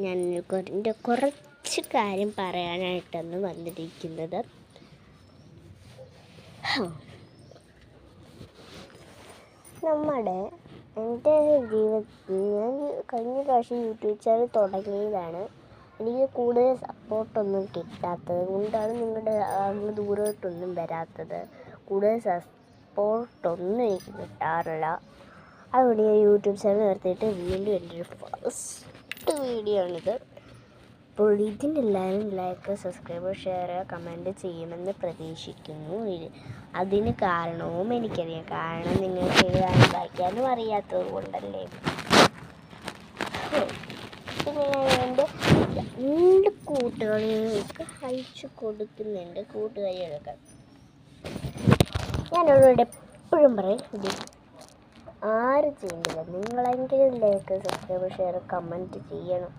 ഞാൻ എൻ്റെ കുറച്ച് കാര്യം പറയാനായിട്ടാണ് വന്നിരിക്കുന്നത്. എൻ്റെ ജീവിതത്തിൽ ഞാൻ കഴിഞ്ഞ പ്രാവശ്യം യൂട്യൂബ് ചാനൽ തുടങ്ങിയതാണ്. എനിക്ക് കൂടുതൽ സപ്പോർട്ടൊന്നും കിട്ടാത്തത് കൊണ്ടാണ് നിങ്ങളുടെ അങ്ങ് ദൂരോട്ടൊന്നും വരാത്തത്. കൂടുതൽ സപ്പോർട്ടൊന്നും എനിക്ക് കിട്ടാറില്ല. അതുകൊണ്ട് ഞാൻ യൂട്യൂബ് ചാനൽ നിർത്തിയിട്ട് വീണ്ടും എൻ്റെ ഒരു ഫസ്റ്റ് വീഡിയോ ആണിത്. അപ്പോൾ ഇതിനെല്ലാവരും ലൈക്ക്, സബ്സ്ക്രൈബ്, ഷെയർ, കമൻറ്റ് ചെയ്യുമെന്ന് പ്രതീക്ഷിക്കുന്നു. അതിന് കാരണവും എനിക്കറിയാം. കാരണം നിങ്ങൾക്ക് എഴുതാനും വായിക്കാനും അറിയാത്തത് കൊണ്ടല്ലേ. പിന്നെ ഞാൻ എൻ്റെ 2 കൂട്ടുകാരികൾക്ക് അയച്ചു കൊടുക്കുന്നുണ്ട്. കൂട്ടുകാരികൾക്ക് ഞാനവരോട് എപ്പോഴും പറയും, ഇത് ആരും ചെയ്യുന്നില്ല, നിങ്ങളെങ്കിലും ലൈക്ക്, സബ്സ്ക്രൈബ്, ഷെയർ, കമൻറ്റ് ചെയ്യണം.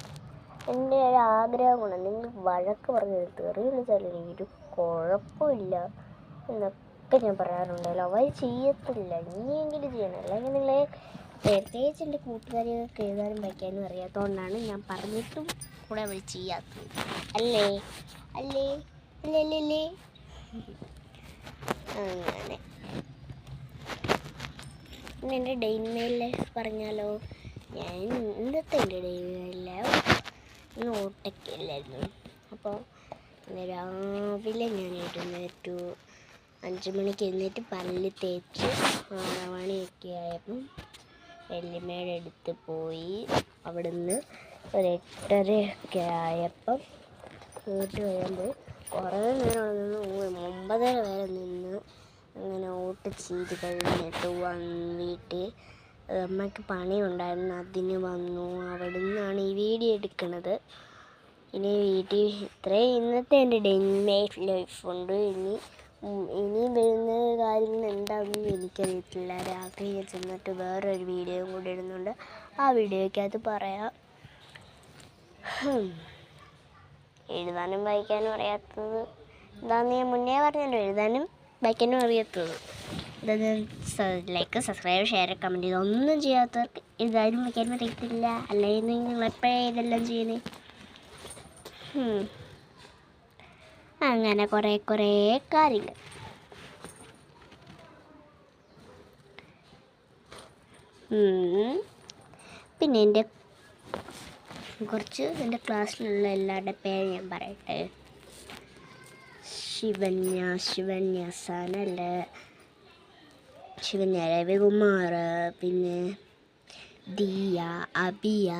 എൻ്റെ ഒരു ആഗ്രഹമാണ്. നിങ്ങൾ വഴക്ക് പറഞ്ഞ് തെറി വിളിച്ചാലും എനിക്കൊരു കുഴപ്പമില്ല എന്നൊക്കെ ഞാൻ പറയാറുണ്ടല്ലോ. അവർ ചെയ്യത്തില്ല. ഇനിയെങ്കിലും ചെയ്യണം. അല്ലെങ്കിൽ നിങ്ങളെ പ്രത്യേകിച്ച് എൻ്റെ കൂട്ടുകാരികൾക്ക് എഴുതാനും വയ്ക്കാനും അറിയാത്തതുകൊണ്ടാണ് ഞാൻ പറഞ്ഞിട്ടും കൂടെ അവർ ചെയ്യാത്തത്. അല്ലേ അല്ലേ അല്ലേ അല്ലേ അല്ലേ അങ്ങനെ. പിന്നെ എൻ്റെ ഡെയിലി മെയിൽ ലൈഫ് പറഞ്ഞാലോ. ഞാൻ ഇന്നത്തെ എൻ്റെ ഡെയിലി മെയിൽ ലൈഫ് ഇന്ന് ഓട്ടൊക്കെയല്ലായിരുന്നു. അപ്പോൾ രാവിലെ ഞാൻ എഴുന്നേറ്റു. 5 മണിക്ക് എഴുന്നേറ്റ് പല്ല് തേച്ച് 6 മണിയൊക്കെ ആയപ്പം വല്യമ്മയുടെ അടുത്ത് പോയി. അവിടുന്ന് ഒരു 8:30 ആയപ്പം വീട്ടിൽ വരുമ്പോൾ കുറേ നേരം നിന്ന് 9:30 വരെ നിന്ന് അങ്ങനെ ഓട്ട് ചെയ്ത് കഴിഞ്ഞിട്ട് വീട്ടിൽ അമ്മയ്ക്ക് പണിയുണ്ടായിരുന്നു. അതിന് വന്നു. അവിടെ നിന്നാണ് ഈ വീഡിയോ എടുക്കുന്നത്. ഇനി വീട്ടിൽ ഇത്രയും ഇന്നത്തെ എൻ്റെ ഡെയിലി ലൈഫുണ്ട്. ഇനി വരുന്ന കാര്യങ്ങൾ എന്താണെന്ന് എനിക്കറിയത്തില്ല. രാത്രി ഞാൻ ചെന്നിട്ട് വേറൊരു വീഡിയോയും കൂടി ഇടുന്നുണ്ട്. ആ വീഡിയോയ്ക്കകത്ത് പറയാം. എഴുതാനും വായിക്കാനും അറിയാത്തത് എന്താണെന്ന് ഞാൻ മുന്നേ പറഞ്ഞല്ലോ. എഴുതാനും വായിക്കാനും അറിയാത്തത് ലൈക്ക്, സബ്സ്ക്രൈബ്, ഷെയർ, കമൻറ്റ് ഇതൊന്നും ചെയ്യാത്തവർക്ക് എഴുതാനും വായിക്കാനും അറിയത്തില്ല. അല്ലെങ്കിൽ നിങ്ങളെപ്പോഴേ ഇതെല്ലാം ചെയ്യണേ. അങ്ങനെ കുറേ കാര്യങ്ങൾ. പിന്നെ എൻ്റെ ക്ലാസ്സിലുള്ള എല്ലാവരുടെ പേര് ഞാൻ പറയട്ടെ. ശിവന്യ, സനൽ, ശിവന്യ രവികുമാർ, പിന്നെ ദിയ, അബിയ,